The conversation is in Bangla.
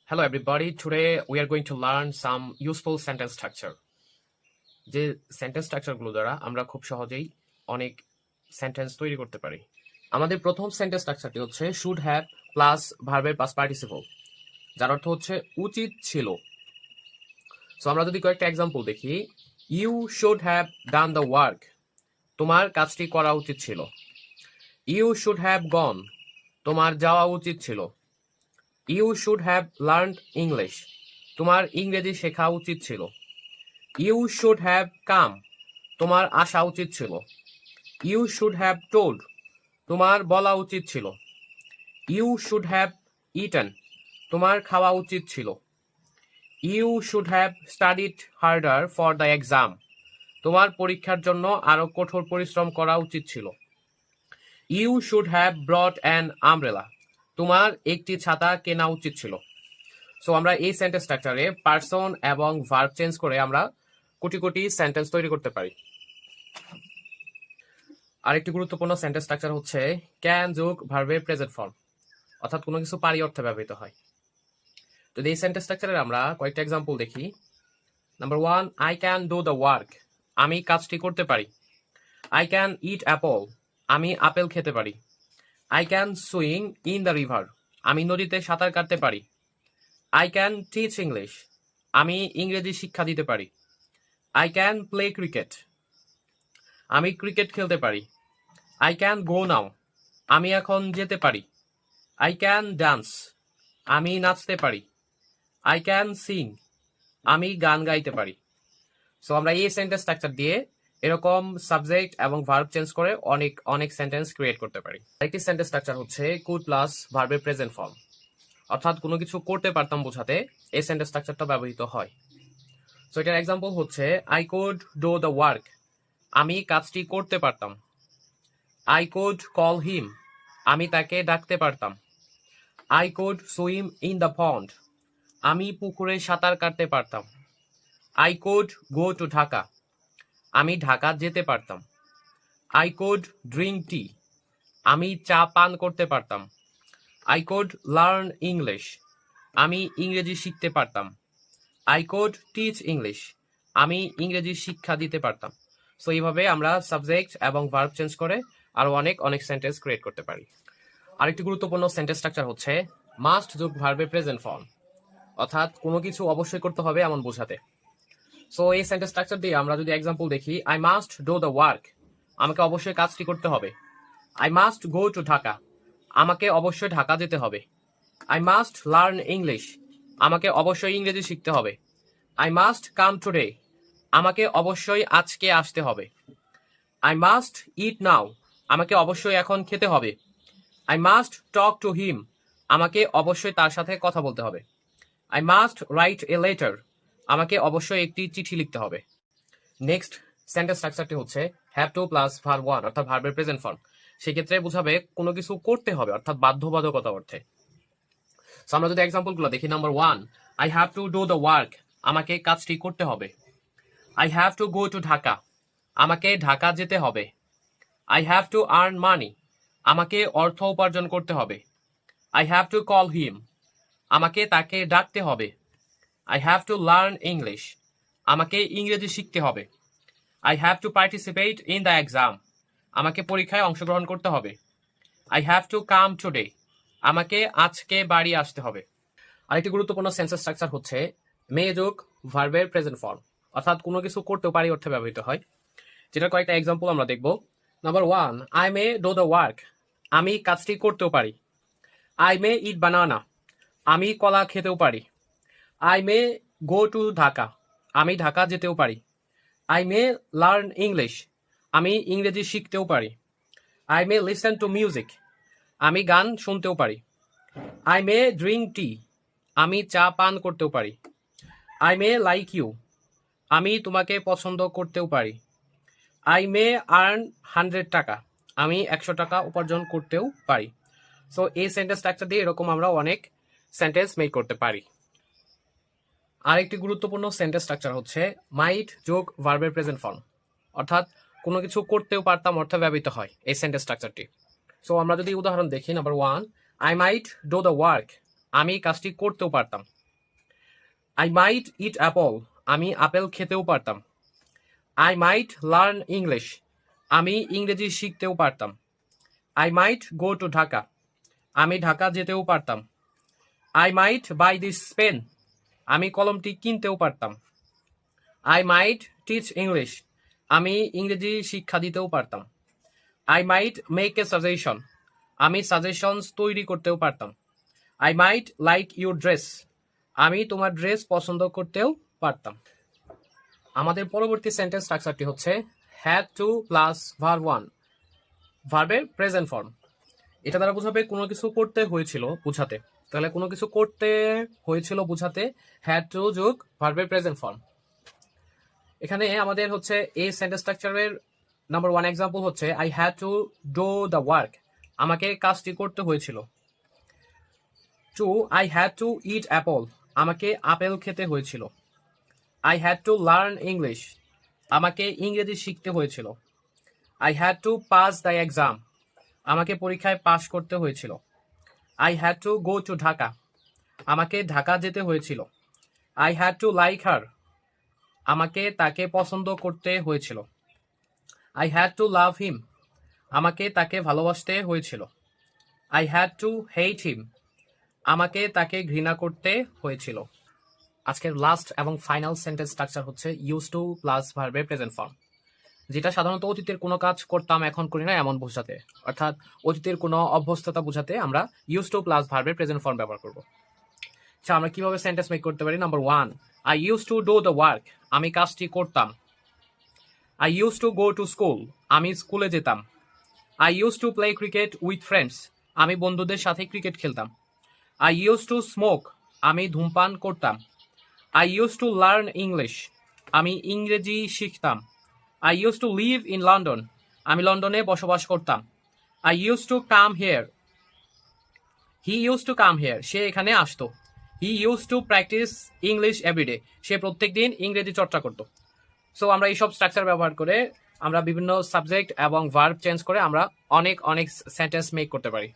Hello everybody, today we are going to learn some useful sentence structure. যে সেন্টেন্স স্ট্রাকচারগুলো দ্বারা আমরা খুব সহজেই অনেক সেন্টেন্স তৈরি করতে পারি। আমাদের প্রথম সেন্টেন্স স্ট্রাকচারটি হচ্ছে শুড হ্যাভ প্লাস ভার্বের পাস্ট পার্টিসিপল, যার অর্থ হচ্ছে উচিত ছিল। সো আমরা যদি কয়েকটা এক্সাম্পল দেখি, you should have done the work, তোমার কাজটি করা উচিত ছিল। ইউ শুড হ্যাভ গন, তোমার যাওয়া উচিত ছিল। You should have learned English, তোমার ইংরেজি শেখা উচিত ছিল। ইউ শুড হ্যাভ কাম, তোমার আসা উচিত ছিল। ইউ শুড হ্যাভ টোল্ড, তোমার বলা উচিত ছিল। ইউ শুড হ্যাভ ইটেন, তোমার খাওয়া উচিত ছিল। You should have studied harder for the exam, তোমার পরীক্ষার জন্য আরো কঠোর পরিশ্রম করা উচিত ছিল। You should have brought an umbrella, তোমার একটি ছাতা কেনা উচিত ছিল। সো আমরা এই সেন্টেন্স স্ট্রাকচারে পারসন এবং ভার্ব চেঞ্জ করে আমরা কোটি কোটি সেন্টেন্স তৈরি করতে পারি। আরেকটি গুরুত্বপূর্ণ সেন্টেন্স স্ট্রাকচার হচ্ছে ক্যান যোগ ভার্বের প্রেজেন্ট ফর্ম, অর্থাৎ কোনো কিছু পারি অর্থে ব্যবহৃত হয়। যদি এই সেন্টেন্স স্ট্রাকচারের আমরা কয়েকটা এক্সাম্পল দেখি। Number 1, I can do the work, আমি কাজটি করতে পারি। আই ক্যান ইট অ্যাপল, আমি আপেল খেতে পারি। I can swing in the river, আমি নদীতে সাঁতার কাটতে পারি। আই ক্যান টিচ ইংলিশ, আমি ইংরেজি শিক্ষা দিতে পারি। আই ক্যান প্লে ক্রিকেট, আমি ক্রিকেট খেলতে পারি। আই ক্যান গো নাও, আমি এখন যেতে পারি। আই ক্যান ডান্স, আমি নাচতে পারি। আই ক্যান সিং, আমি গান গাইতে পারি। সো আমরা এই সেন্টেন্স স্ট্রাকচার দিয়ে এরকম সাবজেক্ট এবং ভার্ব চেঞ্জ করে অনেক অনেক সেন্টেন্স ক্রিয়েট করতে পারি। আরেকটি সেন্টেন্স স্ট্রাকচার হচ্ছে কুড প্লাস ভার্বের প্রেজেন্ট ফর্ম, অর্থাৎ কোনো কিছু করতে পারতাম বোঝাতে এই সেন্টেন্স স্ট্রাকচারটা ব্যবহৃত হয়। সো এটার এক্সাম্পল হচ্ছে I could do the work, আমি কাজটি করতে পারতাম। আই কুড কল হিম, আমি তাকে ডাকতে পারতাম। I could swim in the pond, আমি পুকুরে সাঁতার কাটতে পারতাম। I could go to Dhaka, আমি ঢাকা যেতে পারতাম। আই কুড ড্রিঙ্ক টি, আমি চা পান করতে পারতাম। আই কুড লার্ন ইংলিশ, আমি ইংরেজি শিখতে পারতাম। আই কুড টিচ ইংলিশ, আমি ইংরেজি শিক্ষা দিতে পারতাম। সো এইভাবে আমরা সাবজেক্ট এবং ভার্ব চেঞ্জ করে আরো অনেক অনেক সেন্টেন্স ক্রিয়েট করতে পারি। আরেকটি গুরুত্বপূর্ণ সেন্টেন্স স্ট্রাকচার হচ্ছে মাস্ট যোগ ভার্বের প্রেজেন্ট ফর্ম, অর্থাৎ কোনো কিছু অবশ্যই করতে হবে এমন বোঝাতে। সো এই সেন্টেন্স স্ট্রাকচার দিয়ে আমরা যদি এক্সাম্পল দেখি, I must do the work, আমাকে অবশ্যই কাজটি করতে হবে। I must go to Dhaka, আমাকে অবশ্যই ঢাকা যেতে হবে। আই মাস্ট লার্ন ইংলিশ, আমাকে অবশ্যই ইংরেজি শিখতে হবে। আই মাস্ট কাম টুডে, আমাকে অবশ্যই আজকে আসতে হবে। আই মাস্ট ইট নাও, আমাকে অবশ্যই এখন খেতে হবে। I must talk to him, আমাকে অবশ্যই তার সাথে কথা বলতে হবে। I must write a letter, আমাকে অবশ্যই একটি চিঠি লিখতে হবে। নেক্সট সেন্টেন্স স্ট্রাকচারটি হচ্ছে have to plus verb one, অর্থাৎ ভার্বের প্রেজেন্ট ফর্ম। সেক্ষেত্রে বোঝাবে কোনো কিছু করতে হবে, অর্থাৎ বাধ্যবাধকতা অর্থে। সো আমরা যদি এক্সাম্পলগুলো দেখি, number 1, I have to do the work, আমাকে কাজটি করতে হবে। I have to go to Dhaka, আমাকে ঢাকা যেতে হবে। I have to earn money, আমাকে অর্থ উপার্জন করতে হবে। I have to call him, আমাকে তাকে ডাকতে হবে। I have to learn English, আমাকে ইংরেজি শিখতে হবে। I have to participate in the exam, আমাকে পরীক্ষায় অংশগ্রহণ করতে হবে। I have to come today, আমাকে আজকে বাড়ি আসতে হবে। আরেকটি গুরুত্বপূর্ণ সেন্টেন্স স্ট্রাকচার হচ্ছে মে যোগ ভার্বের প্রেজেন্ট ফর্ম, অর্থাৎ কোনো কিছু করতেও পারি অর্থে ব্যবহৃত হয়, যেটার কয়েকটা এক্সাম্পল আমরা দেখব। Number 1, I may do the work, আমি কাজটি করতেও পারি। আই মে ইট বানানা, আমি কলা খেতেও পারি। I may go to Dhaka, আমি ঢাকা যেতেও পারি। আই মে লার্ন ইংলিশ, আমি ইংরেজি শিখতেও পারি। I may listen to music, আমি গান শুনতেও পারি। আই মে ড্রিঙ্ক টি, আমি চা পান করতেও পারি। আই মে লাইক ইউ, আমি তোমাকে পছন্দ করতেও পারি। আই মে আর্ন 100 টাকা, আমি 100 টাকা উপার্জন করতেও পারি। সো এই সেন্টেন্স স্ট্রাকচার দিয়ে এরকম আমরা অনেক সেন্টেন্স মেক করতে পারি। আরেকটি গুরুত্বপূর্ণ সেন্টেন্স স্ট্রাকচার হচ্ছে মাইট যোগ ভার্বের প্রেজেন্ট ফর্ম, অর্থাৎ কোনো কিছু করতেও পারতাম অর্থে ব্যবহৃত হয় এই সেন্টেন্স স্ট্রাকচারটি। সো আমরা যদি উদাহরণ দেখি, number 1, I might do the work, আমি কাজটি করতেও পারতাম। আই মাইট ইট অ্যাপল, আমি আপেল খেতেও পারতাম। আই মাইট লার্ন ইংলিশ, আমি ইংরেজি শিখতেও পারতাম। I might go to Dhaka, আমি ঢাকা যেতেও পারতাম। I might buy this pen, আমি কলমটি কিনতেও পারতাম। আই মাইট টিচ ইংলিশ, আমি ইংরেজি শিক্ষা দিতেও পারতাম। I mite make a suggestion, আমি সাজেশনস তৈরি করতেও পারতাম। I mite like your dress, আমি তোমার ড্রেস পছন্দ করতেও পারতাম। আমাদের পরবর্তী সেন্টেন্স স্ট্রাকচারটি হচ্ছে had to plus verb one, ভার্বের প্রেজেন্ট ফর্ম। এটা দ্বারা বোঝাবে কোনো কিছু করতে হয়েছিল বোঝাতে। তাহলে কোনো কিছু করতে হয়েছিল বোঝাতে হ্যাড টু যোগ ভার্বের প্রেজেন্ট ফর্ম। এখানে আমাদের হচ্ছে এই সেন্টেন্স স্ট্রাকচারের নাম্বার ওয়ান এক্সাম্পল হচ্ছে I had to do the work, আমাকে কাজটি করতে হয়েছিল। Two, I had to eat apple, আমাকে আপেল খেতে হয়েছিল। I had to learn English, আমাকে ইংরেজি শিখতে হয়েছিল। I had to pass the exam, আমাকে পরীক্ষায় পাশ করতে হয়েছিল। I had to go to Dhaka, আমাকে ঢাকা যেতে হয়েছিল। I had to like her, আমাকে তাকে পছন্দ করতে হয়েছিল। আই হ্যাড টু লাভ হিম, আমাকে তাকে ভালোবাসতে হয়েছিল। আই হ্যাড টু হেট হিম, আমাকে তাকে ঘৃণা করতে হয়েছিল। আজকের লাস্ট এবং ফাইনাল সেন্টেন্স স্ট্রাকচার হচ্ছে ইউজ টু প্লাস ভার্বের প্রেজেন্ট ফর্ম, যেটা সাধারণত অতীতের কোনো কাজ করতাম এখন করি না এমন বোঝাতে, অর্থাৎ অতীতের কোনো অভ্যস্ততা বোঝাতে আমরা ইউজ টু প্লাস ভার্বের প্রেজেন্ট ফর্ম ব্যবহার করব। আচ্ছা, আমরা কিভাবে সেন্টেন্স মেক করতে পারি? Number one, I use two do the work, আমি কাজটি করতাম। I use two go to school, আমি স্কুলে যেতাম। I use to play cricket with friends, আমি বন্ধুদের সাথে ক্রিকেট খেলতাম। আই ইউজ টু স্মোক, আমি ধূমপান করতাম। I use to learn English, আমি ইংরেজি শিখতাম। I use to live in London, আমি লন্ডনে বসবাস করতাম। I use to come here, he use to come here, সে এখানে আসতো। He use to practise English everyday, সে প্রত্যেক দিন ইংরেজি চর্চা করতো। সো আমরা এইসব স্ট্রাকচার ব্যবহার করে আমরা বিভিন্ন সাবজেক্ট এবং ভার্ব চেঞ্জ করে আমরা অনেক সেন্টেন্স মেক করতে পারি।